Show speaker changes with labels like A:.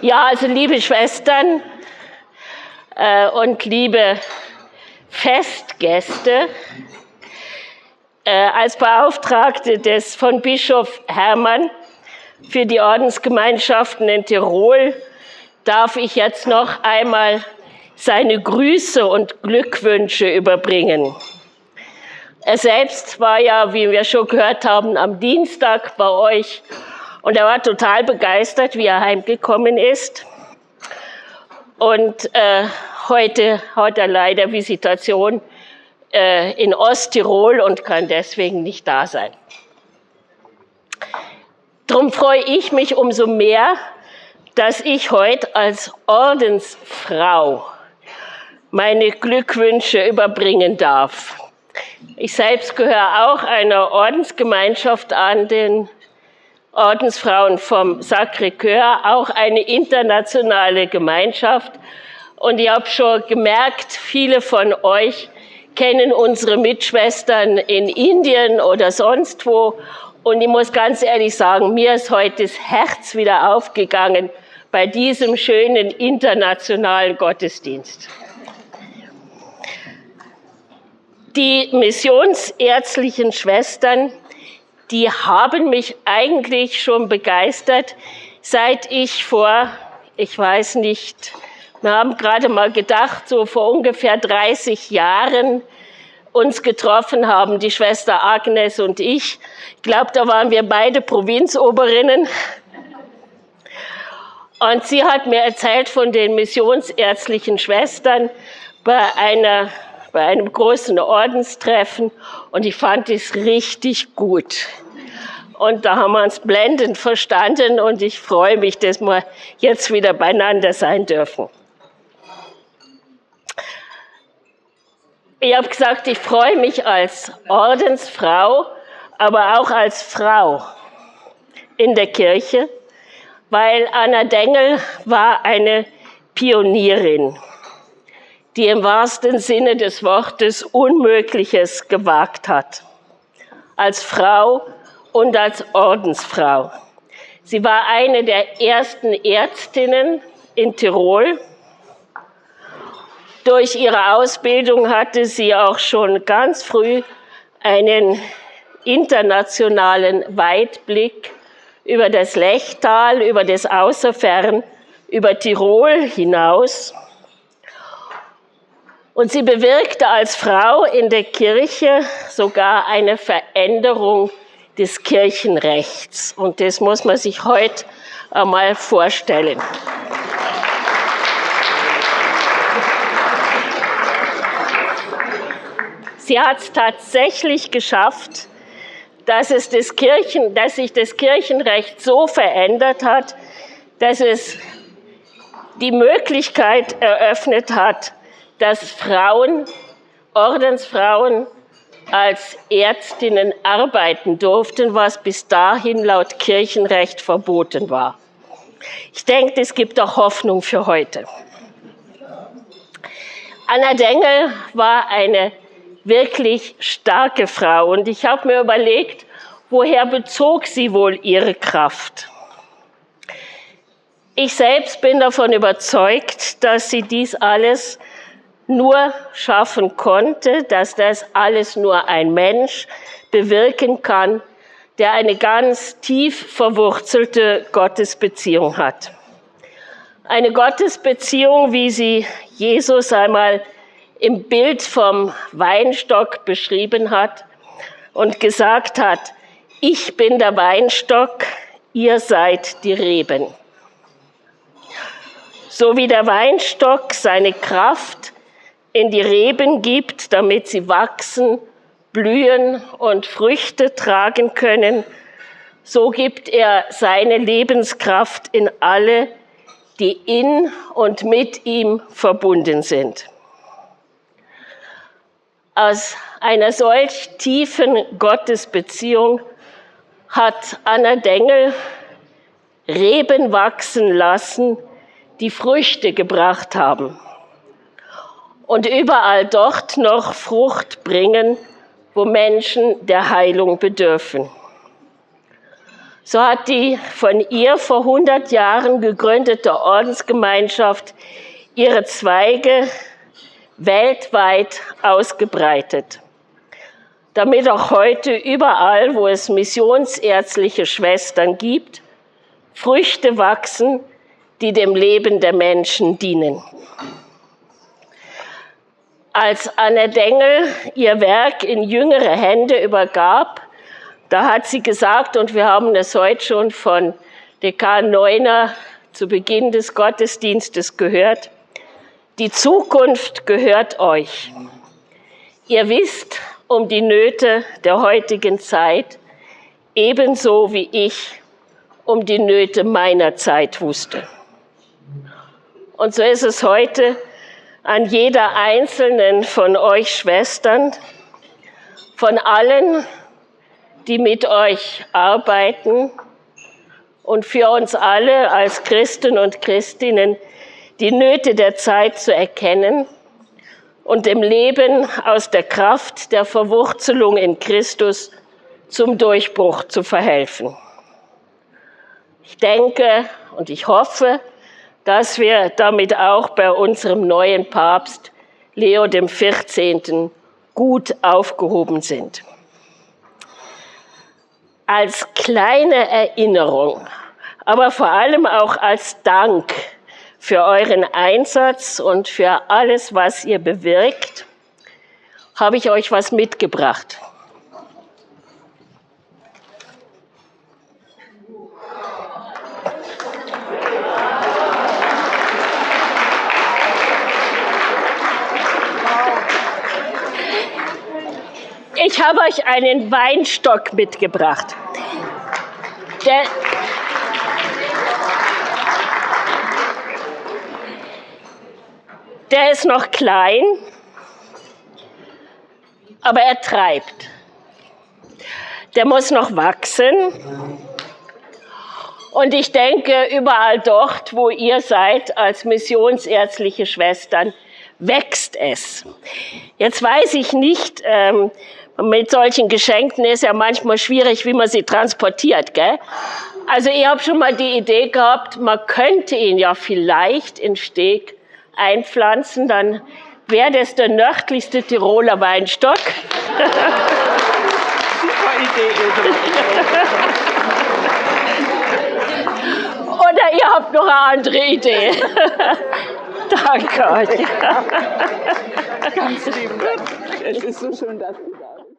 A: Ja, also liebe Schwestern und liebe Festgäste, als Beauftragte von Bischof Hermann für die Ordensgemeinschaften in Tirol darf ich jetzt noch einmal seine Grüße und Glückwünsche überbringen. Er selbst war ja, wie wir schon gehört haben, am Dienstag bei euch und er war total begeistert, wie er heimgekommen ist. Und heute hat er leider Visitation in Osttirol und kann deswegen nicht da sein. Darum freue ich mich umso mehr, dass ich heute als Ordensfrau meine Glückwünsche überbringen darf. Ich selbst gehöre auch einer Ordensgemeinschaft an, den Ordensfrauen vom Sacré-Cœur, auch eine internationale Gemeinschaft. Und ich habe schon gemerkt, viele von euch kennen unsere Mitschwestern in Indien oder sonst wo. Und ich muss ganz ehrlich sagen, mir ist heute das Herz wieder aufgegangen bei diesem schönen internationalen Gottesdienst. Die missionsärztlichen Schwestern, die haben mich eigentlich schon begeistert, seit ich ich weiß nicht, wir haben gerade mal gedacht, so vor ungefähr 30 Jahren uns getroffen haben, die Schwester Agnes und ich. Ich glaube, da waren wir beide Provinzoberinnen. Und sie hat mir erzählt von den missionsärztlichen Schwestern bei einem großen Ordenstreffen und ich fand es richtig gut. Und da haben wir uns blendend verstanden und ich freue mich, dass wir jetzt wieder beieinander sein dürfen. Ich habe gesagt, ich freue mich als Ordensfrau, aber auch als Frau in der Kirche, weil Anna Dengel war eine Pionierin, die im wahrsten Sinne des Wortes Unmögliches gewagt hat, als Frau und als Ordensfrau. Sie war eine der ersten Ärztinnen in Tirol. Durch ihre Ausbildung hatte sie auch schon ganz früh einen internationalen Weitblick über das Lechtal, über das Außerfern, über Tirol hinaus. Und sie bewirkte als Frau in der Kirche sogar eine Veränderung des Kirchenrechts. Und das muss man sich heute einmal vorstellen. Sie hat es tatsächlich geschafft, dass sich das Kirchenrecht so verändert hat, dass es die Möglichkeit eröffnet hat, dass Ordensfrauen als Ärztinnen arbeiten durften, was bis dahin laut Kirchenrecht verboten war. Ich denke, es gibt auch Hoffnung für heute. Anna Dengel war eine wirklich starke Frau und ich habe mir überlegt, woher bezog sie wohl ihre Kraft? Ich selbst bin davon überzeugt, dass sie dies alles nur schaffen konnte, dass das alles nur ein Mensch bewirken kann, der eine ganz tief verwurzelte Gottesbeziehung hat. Eine Gottesbeziehung, wie sie Jesus einmal im Bild vom Weinstock beschrieben hat und gesagt hat, ich bin der Weinstock, ihr seid die Reben. So wie der Weinstock seine Kraft in die Reben gibt, damit sie wachsen, blühen und Früchte tragen können, so gibt er seine Lebenskraft in alle, die in und mit ihm verbunden sind. Aus einer solch tiefen Gottesbeziehung hat Anna Dengel Reben wachsen lassen, die Früchte gebracht haben und überall dort noch Frucht bringen, wo Menschen der Heilung bedürfen. So hat die von ihr vor 100 Jahren gegründete Ordensgemeinschaft ihre Zweige weltweit ausgebreitet, damit auch heute überall, wo es missionsärztliche Schwestern gibt, Früchte wachsen, die dem Leben der Menschen dienen. Als Anne Dengel ihr Werk in jüngere Hände übergab, da hat sie gesagt, und wir haben es heute schon von Dekan Neuner zu Beginn des Gottesdienstes gehört, die Zukunft gehört euch. Ihr wisst um die Nöte der heutigen Zeit, ebenso wie ich um die Nöte meiner Zeit wusste. Und so ist es heute an jeder einzelnen von euch Schwestern, von allen, die mit euch arbeiten und für uns alle als Christen und Christinnen die Nöte der Zeit zu erkennen und dem Leben aus der Kraft der Verwurzelung in Christus zum Durchbruch zu verhelfen. Ich denke und ich hoffe, dass wir damit auch bei unserem neuen Papst Leo XIV. Gut aufgehoben sind. Als kleine Erinnerung, aber vor allem auch als Dank für euren Einsatz und für alles, was ihr bewirkt, habe ich euch was mitgebracht. Ich habe euch einen Weinstock mitgebracht. Der ist noch klein, aber er treibt. Der muss noch wachsen. Und ich denke, überall dort, wo ihr seid als missionsärztliche Schwestern, wächst es. Jetzt weiß ich nicht, mit solchen Geschenken ist ja manchmal schwierig, wie man sie transportiert, gell? Also ich habe schon mal die Idee gehabt, man könnte ihn ja vielleicht in Steg einpflanzen, dann wäre das der nördlichste Tiroler Weinstock.
B: Super Idee.
A: Oder ihr habt noch eine andere Idee. Danke euch.
B: Ganz lieben Dank. Es ist so schön, dass Sie da sind.